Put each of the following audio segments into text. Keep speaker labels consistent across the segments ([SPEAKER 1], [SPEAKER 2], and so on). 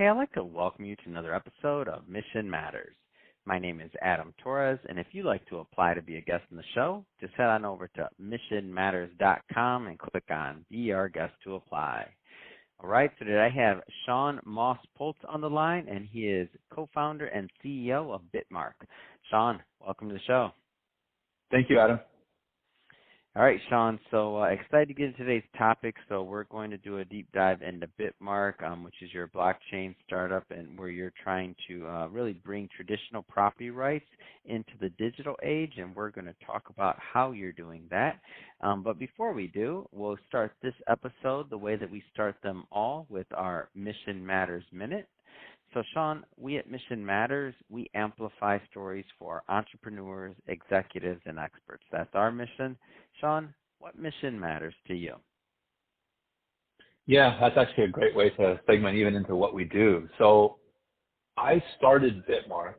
[SPEAKER 1] Hey, I'd like to welcome you to another episode of Mission Matters. My name is Adam Torres, and if you'd like to apply to be a guest on the show, just head on over to missionmatters.com and click on Be Our Guest to apply. All right, so today I have Sean Moss-Pultz on the line, and he is co-founder and CEO of Bitmark. Sean, welcome to the show.
[SPEAKER 2] Thank you, Adam.
[SPEAKER 1] All right, Sean, so excited to get into today's topic. So we're going to do a deep dive into Bitmark, which is your blockchain startup, and where you're trying to really bring traditional property rights into the digital age, and we're going to talk about how you're doing that. But before we do, we'll start this episode the way that we start them all, with our Mission Matters Minute. So, Sean, we at Mission Matters, we amplify stories for entrepreneurs, executives, and experts. That's our mission. Sean, what mission matters to you?
[SPEAKER 2] Yeah, that's actually a great way to segment even into what we do. So I started Bitmark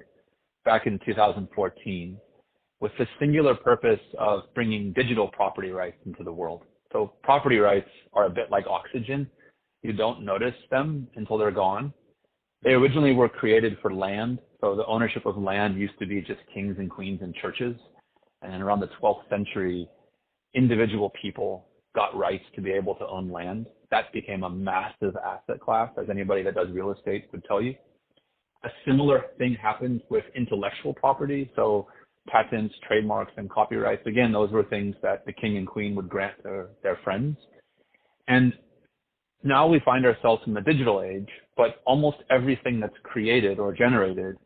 [SPEAKER 2] back in 2014 with the singular purpose of bringing digital property rights into the world. So property rights are a bit like oxygen. You don't notice them until they're gone. They originally were created for land. So the ownership of land used to be just kings and queens and churches. And around the 12th century, individual people got rights to be able to own land. That became a massive asset class, as anybody that does real estate would tell you. A similar thing happened with intellectual property. So patents, trademarks, and copyrights. Again, those were things that the king and queen would grant their friends. And now we find ourselves in the digital age, but almost everything that's created or generated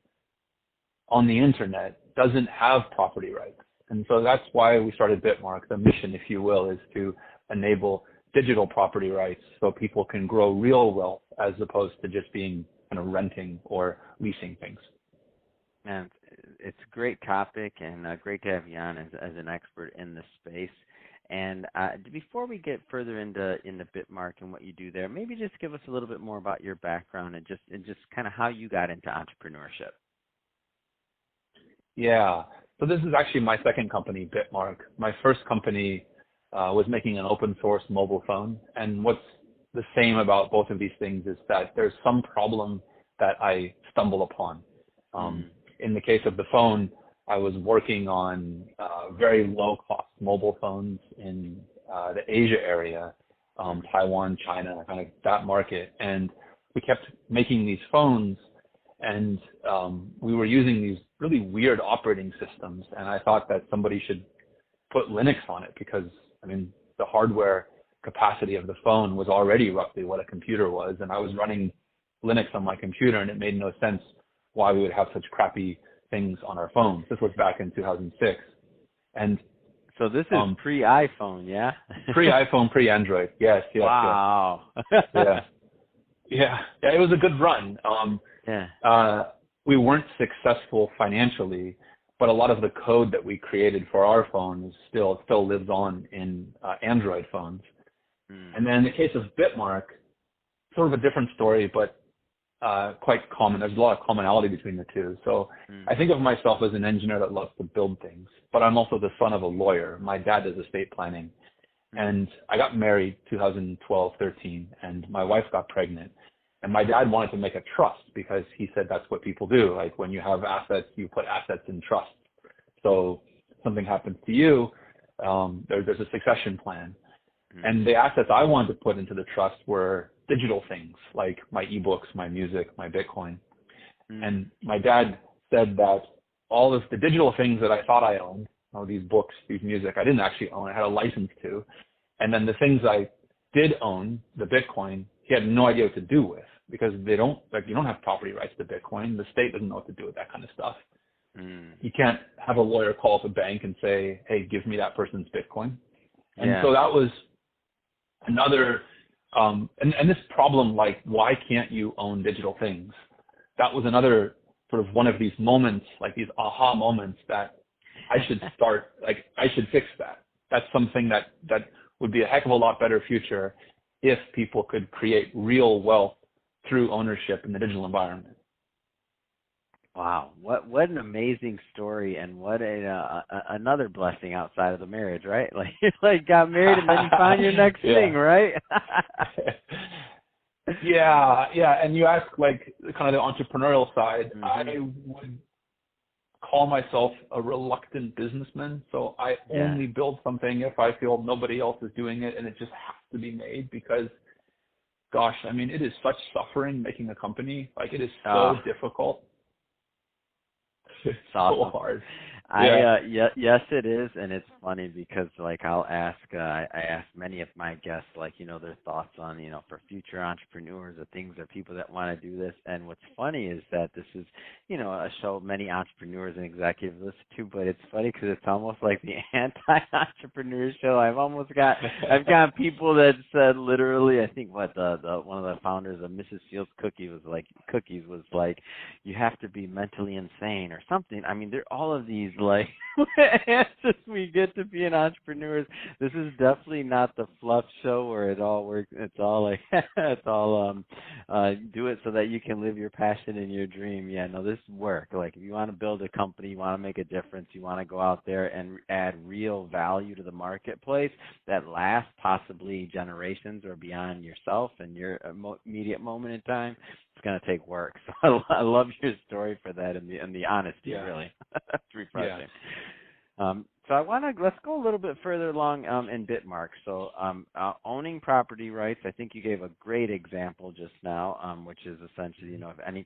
[SPEAKER 2] on the internet doesn't have property rights. And so that's why we started Bitmark. The mission, if you will, is to enable digital property rights so people can grow real wealth as opposed to just being kind of renting or leasing things.
[SPEAKER 1] Man, it's a great topic, and great to have you on as an expert in this space. And before we get further into Bitmark and what you do there, maybe just give us a little bit more about your background and just kind of how you got into entrepreneurship.
[SPEAKER 2] Yeah. So this is actually my second company, Bitmark. My first company was making an open source mobile phone. And what's the same about both of these things is that there's some problem that I stumble upon. In the case of the phone, I was working on very low-cost mobile phones in the Asia area, Taiwan, China, kind of that market. And we kept making these phones, and we were using these really weird operating systems. And I thought that somebody should put Linux on it because, I mean, the hardware capacity of the phone was already roughly what a computer was. And I was running Linux on my computer, and it made no sense why we would have such crappy things on our phones. This was back in 2006. And
[SPEAKER 1] so this is pre-iPhone, yeah?
[SPEAKER 2] Pre-iPhone, pre-Android. Yes.
[SPEAKER 1] Wow.
[SPEAKER 2] Yes. Yeah, it was a good run. We weren't successful financially, but a lot of the code that we created for our phone still lives on in Android phones. And then in the case of Bitmark, sort of a different story, but quite common. There's a lot of commonality between the two. So I think of myself as an engineer that loves to build things, but I'm also the son of a lawyer. My dad does estate planning. And I got married 2012, 13, and my wife got pregnant. And my dad wanted to make a trust because he said that's what people do. Like when you have assets, you put assets in trust. So something happens to you, there's a succession plan. And the assets I wanted to put into the trust were digital things like my ebooks, my music, my Bitcoin. And my dad said that all of the digital things that I thought I owned, these books, these music, I didn't actually own. I had a license to. And then the things I did own, the Bitcoin, he had no idea what to do with because you don't have property rights to Bitcoin. The state doesn't know what to do with that kind of stuff. You can't have a lawyer call up a bank and say, hey, give me that person's Bitcoin. And so that was another, and this problem, like, why can't you own digital things? That was another sort of one of these moments, like these aha moments that I should start, like, I should fix that. That's something that would be a heck of a lot better future if people could create real wealth through ownership in the digital environment.
[SPEAKER 1] Wow, what an amazing story, and what another blessing outside of the marriage, right? Like got married and then you find your next thing, right?
[SPEAKER 2] Yeah. And you ask like kind of the entrepreneurial side.
[SPEAKER 1] Mm-hmm.
[SPEAKER 2] I would call myself a reluctant businessman. So I only build something if I feel nobody else is doing it and it just has to be made because, gosh, I mean, it is such suffering making a company. Like it is so difficult. It's
[SPEAKER 1] awesome.
[SPEAKER 2] so hard.
[SPEAKER 1] Yes, it is, and it's funny because like I'll ask, I ask many of my guests like their thoughts on for future entrepreneurs or things or people that want to do this. And what's funny is that this is a show many entrepreneurs and executives listen to, but it's funny because it's almost like the anti-entrepreneur show. I've got people that said literally, I think what the one of the founders of Mrs. Fields Cookies was like, you have to be mentally insane or something. I mean, there all of these like answers we get to being entrepreneurs. This is definitely not the fluff show where it all works. It's all like do it so that you can live your passion and your dream. Yeah, no, this work. Like if you want to build a company, you want to make a difference, you want to go out there and add real value to the marketplace that lasts possibly generations or beyond yourself and your immediate moment in time. It's going to take work. So I love your story for that and the honesty, really. It's refreshing. So let's go a little bit further along in Bitmark. So owning property rights, I think you gave a great example just now, which is essentially,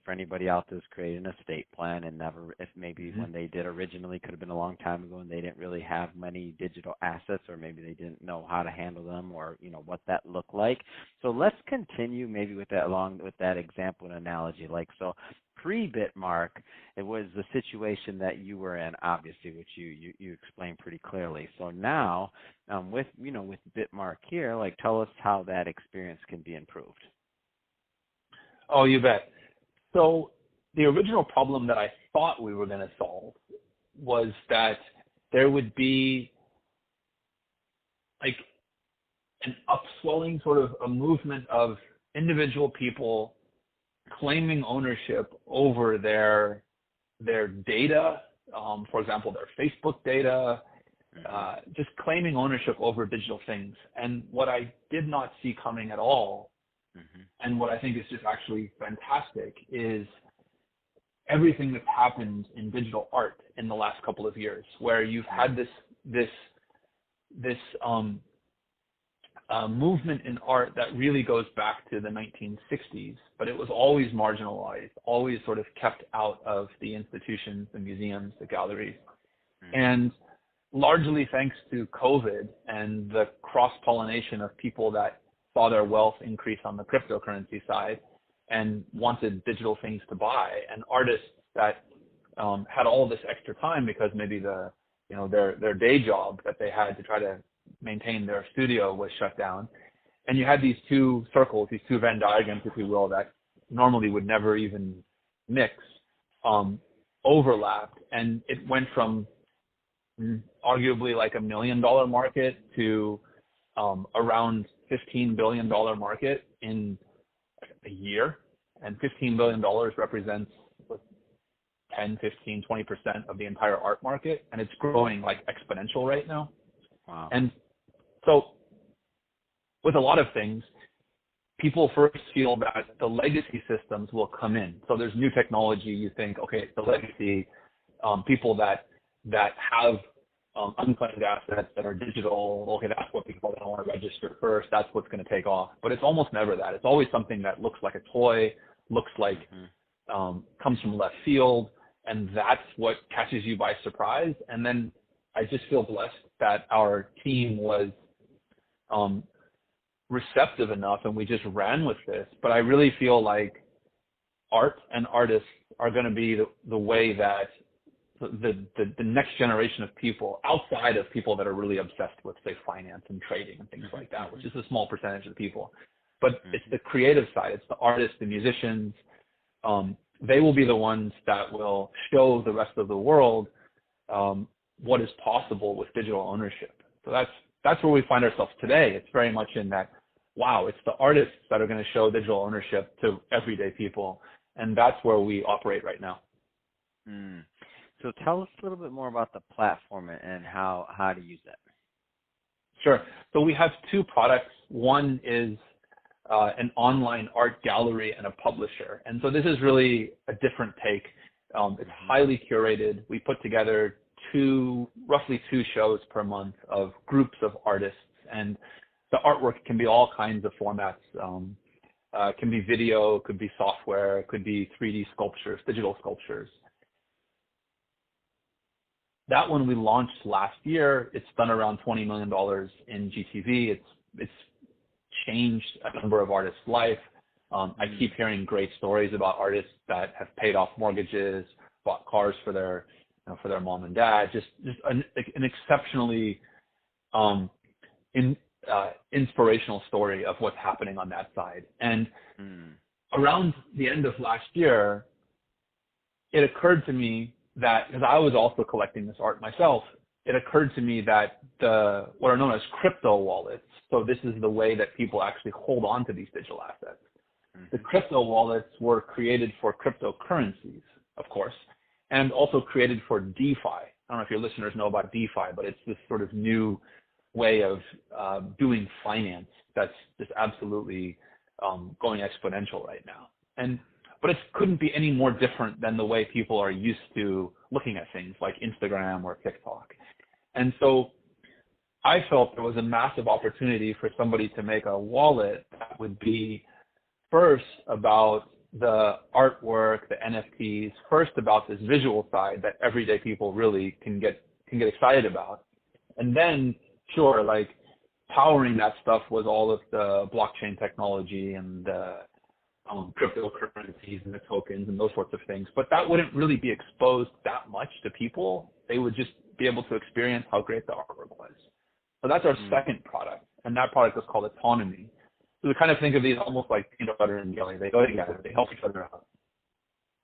[SPEAKER 1] for anybody out there who's creating an estate plan and when they did originally could have been a long time ago and they didn't really have many digital assets or maybe they didn't know how to handle them or, what that looked like. So let's continue maybe with that along with that example and analogy. So pre-Bitmark, it was the situation that you were in, obviously, which you explained pretty clearly. So now, with Bitmark here, tell us how that experience can be improved.
[SPEAKER 2] Oh, you bet. So the original problem that I thought we were going to solve was that there would be like an upswelling, sort of a movement of individual people claiming ownership over their data, for example, their Facebook data, just claiming ownership over digital things. And what I did not see coming at all, and what I think is just actually fantastic, is everything that's happened in digital art in the last couple of years, where you've had this movement in art that really goes back to the 1960s, but it was always marginalized, always sort of kept out of the institutions, the museums, the galleries. And largely thanks to COVID and the cross-pollination of people that saw their wealth increase on the cryptocurrency side and wanted digital things to buy, and artists that had all this extra time because maybe their day job that they had to try to maintain their studio was shut down. And you had these two circles, these two Venn diagrams, if you will, that normally would never even mix, overlapped. And it went from arguably like $1 million market to around $15 billion market in a year. And $15 billion represents 10, 15, 20% of the entire art market. And it's growing like exponential right now.
[SPEAKER 1] Wow.
[SPEAKER 2] And so with a lot of things, people first feel that the legacy systems will come in. So there's new technology. You think, okay, the legacy, people that have unclaimed assets that are digital, okay, that's what people don't want to register first. That's what's going to take off. But it's almost never that. It's always something that looks like a toy, looks like comes from left field, and that's what catches you by surprise. And then I just feel blessed that our team was receptive enough and we just ran with this. But I really feel like art and artists are going to be the way that the next generation of people, outside of people that are really obsessed with, say, finance and trading and things like that, which is a small percentage of the people. But it's the creative side. It's the artists, the musicians. They will be the ones that will show the rest of the world what is possible with digital ownership. So that's where we find ourselves today. It's very much in that, wow, it's the artists that are going to show digital ownership to everyday people. And that's where we operate right now.
[SPEAKER 1] So tell us a little bit more about the platform and how to use it.
[SPEAKER 2] Sure. So we have two products. One is an online art gallery and a publisher. And so this is really a different take. It's highly curated. We put together roughly two shows per month of groups of artists, and the artwork can be all kinds of formats. Can be video, could be software, could be 3D sculptures, digital sculptures. That one we launched last year. It's done around $20 million in GTV. It's changed a number of artists' life. I keep hearing great stories about artists that have paid off mortgages, bought cars for their mom and dad. Just an exceptionally inspirational story of what's happening on that side. And around the end of last year, it occurred to me that, because I was also collecting this art myself, it occurred to me that what are known as crypto wallets, so this is the way that people actually hold on to these digital assets. The crypto wallets were created for cryptocurrencies, of course, and also created for DeFi. I don't know if your listeners know about DeFi, but it's this sort of new way of doing finance that's just absolutely going exponential right now. But it couldn't be any more different than the way people are used to looking at things like Instagram or TikTok. And so I felt there was a massive opportunity for somebody to make a wallet that would be first about the artwork, the NFTs, first about this visual side that everyday people really can get excited about. And then, sure, like powering that stuff was all of the blockchain technology and the cryptocurrencies and the tokens and those sorts of things. But that wouldn't really be exposed that much to people. They would just be able to experience how great the artwork was. So that's our second product, and that product is called Autonomy. So we kind of think of these almost like peanut butter and jelly. They go together. They help each other out.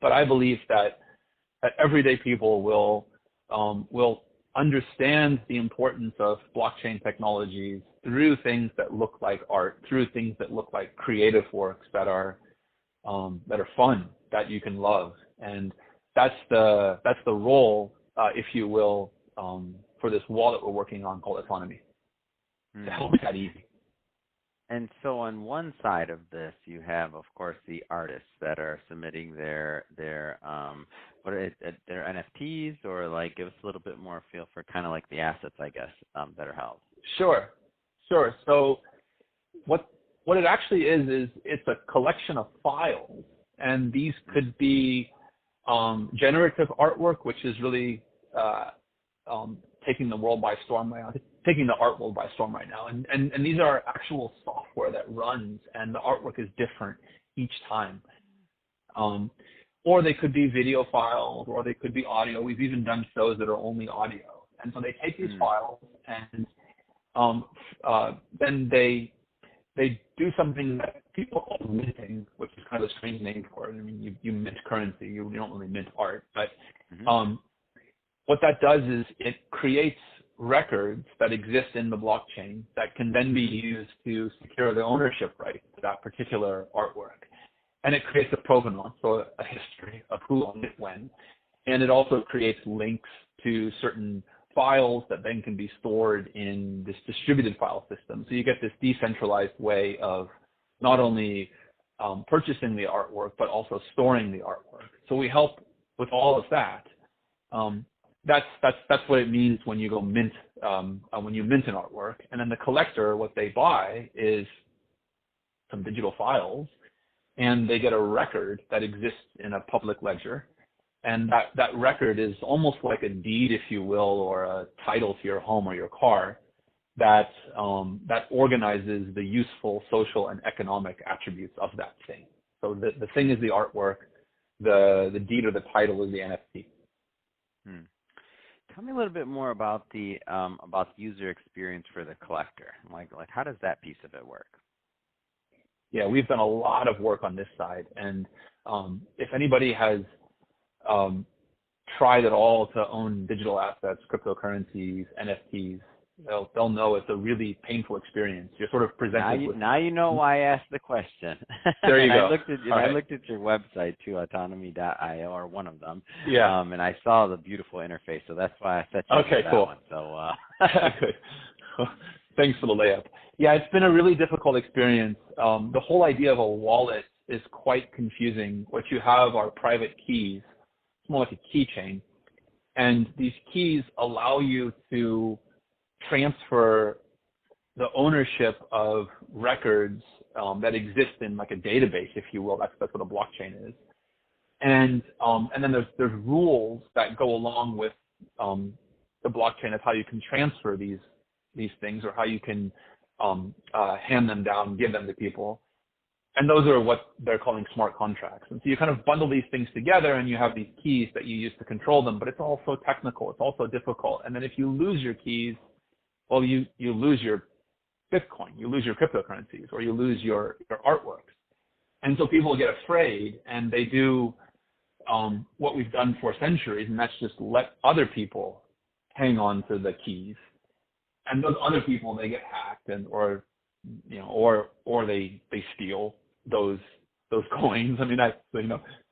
[SPEAKER 2] But I believe that everyday people will understand the importance of blockchain technologies through things that look like art, through things that look like creative works that are fun, that you can love. And that's the role, if you will, for this wallet we're working on called Autonomy, to help make that easy.
[SPEAKER 1] And so on one side of this, you have, of course, the artists that are submitting their NFTs, or like give us a little bit more feel for kind of like the assets, I guess, that are held.
[SPEAKER 2] Sure. So what it actually is it's a collection of files, and these could be generative artwork, which is really taking the world by storm right now, taking the art world by storm right now. And these are actual software that runs, and the artwork is different each time. Or they could be video files, or they could be audio. We've even done shows that are only audio. And so they take these files, and then they do something that people call minting, which is kind of a strange name for it. I mean, you mint currency. You don't really mint art. But what that does is it creates records that exist in the blockchain that can then be used to secure the ownership right to that particular artwork. And it creates a provenance, so a history of who owned it when. And it also creates links to certain files that then can be stored in this distributed file system. So you get this decentralized way of not only purchasing the artwork, but also storing the artwork. So we help with all of that. That's what it means when you go mint, when you mint an artwork. And then the collector, what they buy is some digital files, and they get a record that exists in a public ledger. And that record is almost like a deed, if you will, or a title to your home or your car that organizes the useful social and economic attributes of that thing. So the thing is the artwork, the deed or the title is the NFT.
[SPEAKER 1] Tell me a little bit more about the user experience for the collector. Like how does that piece of it work?
[SPEAKER 2] Yeah, we've done a lot of work on this side, and if anybody has tried at all to own digital assets, cryptocurrencies, NFTs, they'll know it's a really painful experience. You're sort of presented with...
[SPEAKER 1] Now you know why I asked the question.
[SPEAKER 2] There you go.
[SPEAKER 1] I looked at your website too, autonomy.io, or one of them.
[SPEAKER 2] Yeah.
[SPEAKER 1] And I saw the beautiful interface, so that's why I set you up for that one. So,
[SPEAKER 2] Good. Thanks for the layup. Yeah, it's been a really difficult experience. The whole idea of a wallet is quite confusing. What you have are private keys. It's more like a keychain. And these keys allow you to transfer the ownership of records that exist in like a database, if you will. That's what a blockchain is. And then there's rules that go along with the blockchain of how you can transfer these things, or how you can hand them down, give them to people. And those are what they're calling smart contracts. And so you kind of bundle these things together, and you have these keys that you use to control them, but it's also technical. It's also difficult. And then if you lose your keys, well, you lose your Bitcoin, you lose your cryptocurrencies, or you lose your artworks. And so people get afraid, and they do what we've done for centuries, and that's just let other people hang on to the keys. And those other people, they get hacked, or they steal those coins. I mean, that's,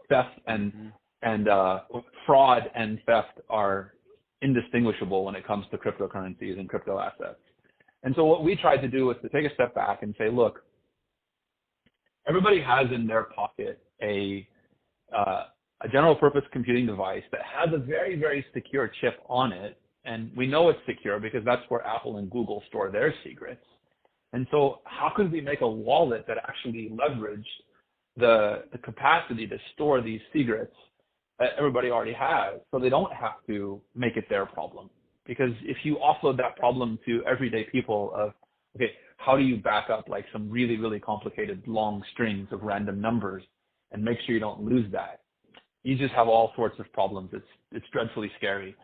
[SPEAKER 2] theft and fraud and theft are indistinguishable when it comes to cryptocurrencies and crypto assets. And so what we tried to do was to take a step back and say, look, everybody has in their pocket a general purpose computing device that has a very, very secure chip on it. And we know it's secure because that's where Apple and Google store their secrets. And so how could we make a wallet that actually leveraged the capacity to store these secrets that everybody already has, so they don't have to make it their problem? Because if you offload that problem to everyday people of, okay, how do you back up like some really, really complicated long strings of random numbers and make sure you don't lose that? You just have all sorts of problems. It's dreadfully scary.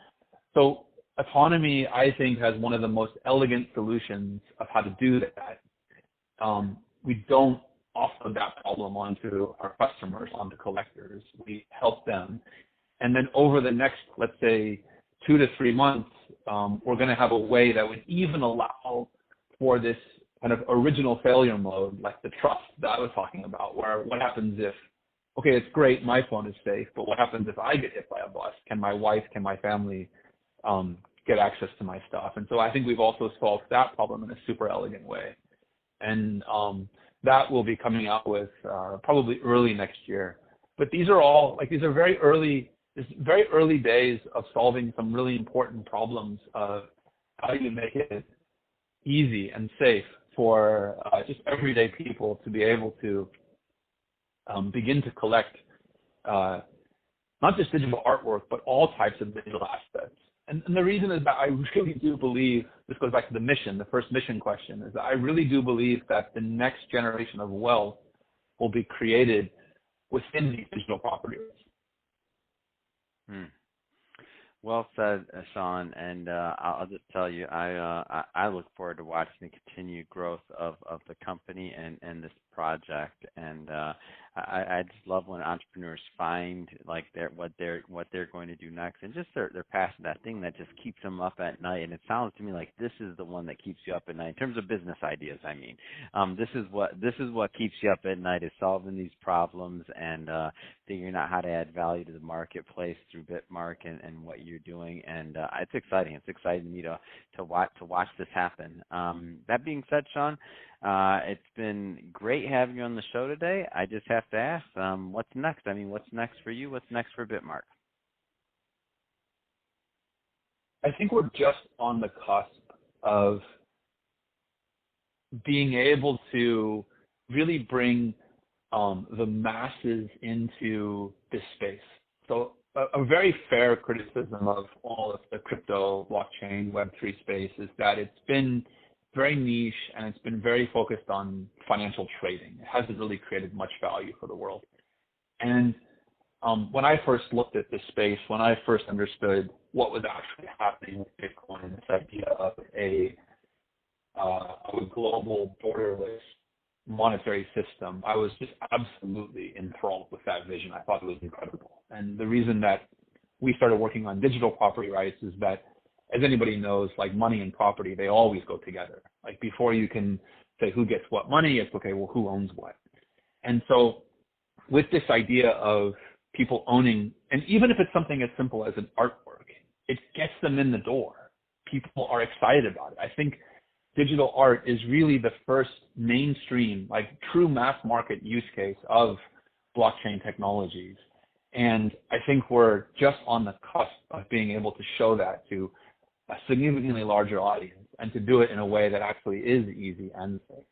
[SPEAKER 2] So autonomy, I think, has one of the most elegant solutions of how to do that. We don't offload that problem onto our customers, onto collectors. We help them. And then over the next, let's say, 2 to 3 months, we're going to have a way that would even allow for this kind of original failure mode, like the trust that I was talking about, where what happens if, okay, it's great, my phone is safe, but what happens if I get hit by a bus? Can my wife, can my family get access to my stuff? And so I think we've also solved that problem in a super elegant way. And that will be coming out with probably early next year. But these are very early days of solving some really important problems of how do you make it easy and safe for just everyday people to be able to begin to collect not just digital artwork, but all types of digital assets. And the reason is that I really do believe, this goes back to the mission, the first mission question, is that I really do believe that the next generation of wealth will be created within these digital properties.
[SPEAKER 1] Well said, Sean. And I'll just tell you, I look forward to watching the continued growth of the company and this project. And I just love when entrepreneurs find like what they're going to do next, and just their passion, that thing that just keeps them up at night. And it sounds to me like this is the one that keeps you up at night in terms of business ideas. I mean, this is what keeps you up at night, is solving these problems and figuring out how to add value to the marketplace through Bitmark and what you're doing. And it's exciting. It's exciting to me to watch this happen. That being said, Sean, it's been great having you on the show today. I just have to ask, what's next? I mean, what's next for you? What's next for Bitmark?
[SPEAKER 2] I think we're just on the cusp of being able to really bring the masses into this space. So a very fair criticism of all of the crypto, blockchain, Web3 space is that it's been very niche and it's been very focused on financial trading. It hasn't really created much value for the world. And when I first looked at this space, when I first understood what was actually happening with Bitcoin, this idea of a global borderless monetary system, I was just absolutely enthralled with that vision. I thought it was incredible. And the reason that we started working on digital property rights is that, as anybody knows, like money and property, they always go together. Like before you can say who gets what money, it's okay, well, who owns what? And so with this idea of people owning, and even if it's something as simple as an artwork, it gets them in the door. People are excited about it. I think digital art is really the first mainstream, like true mass market use case of blockchain technologies. And I think we're just on the cusp of being able to show that to a significantly larger audience and to do it in a way that actually is easy and safe.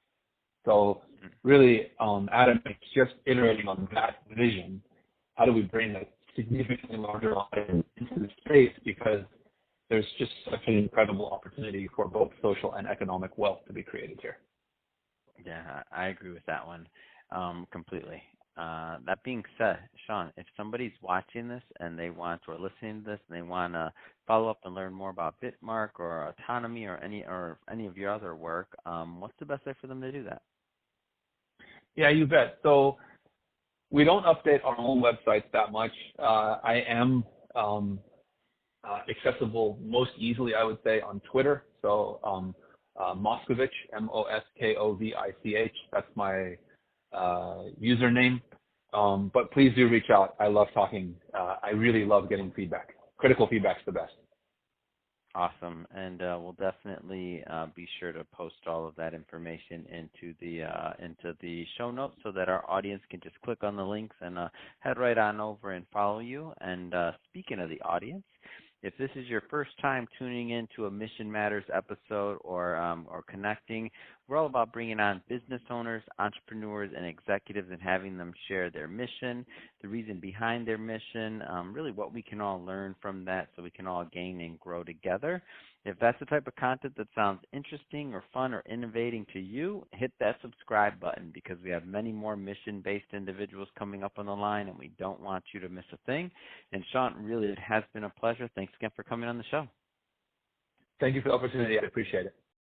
[SPEAKER 2] So really, Adam, it's just iterating on that vision. How do we bring a significantly larger audience into the space? Because there's just such an incredible opportunity for both social and economic wealth to be created here.
[SPEAKER 1] Yeah, I agree with that one completely. That being said, Sean, if somebody's watching this and they want, or listening to this, and they want to follow up and learn more about Bitmark or autonomy or any of your other work, what's the best way for them to do that?
[SPEAKER 2] Yeah, you bet. So we don't update our own websites that much. I am accessible most easily, I would say, on Twitter. So Moskovich, Moskovich. That's my username. But please do reach out. I love talking. I really love getting feedback. Critical feedback's the best.
[SPEAKER 1] Awesome. And we'll definitely be sure to post all of that information into the show notes so that our audience can just click on the links and head right on over and follow you. And speaking of the audience, if this is your first time tuning in to a Mission Matters episode or connecting, we're all about bringing on business owners, entrepreneurs, and executives and having them share their mission, the reason behind their mission, really what we can all learn from that so we can all gain and grow together. If that's the type of content that sounds interesting or fun or innovating to you, hit that subscribe button because we have many more mission-based individuals coming up on the line and we don't want you to miss a thing. And Sean, really, it has been a pleasure. Thanks again for coming on the show.
[SPEAKER 2] Thank you for the opportunity. I appreciate it.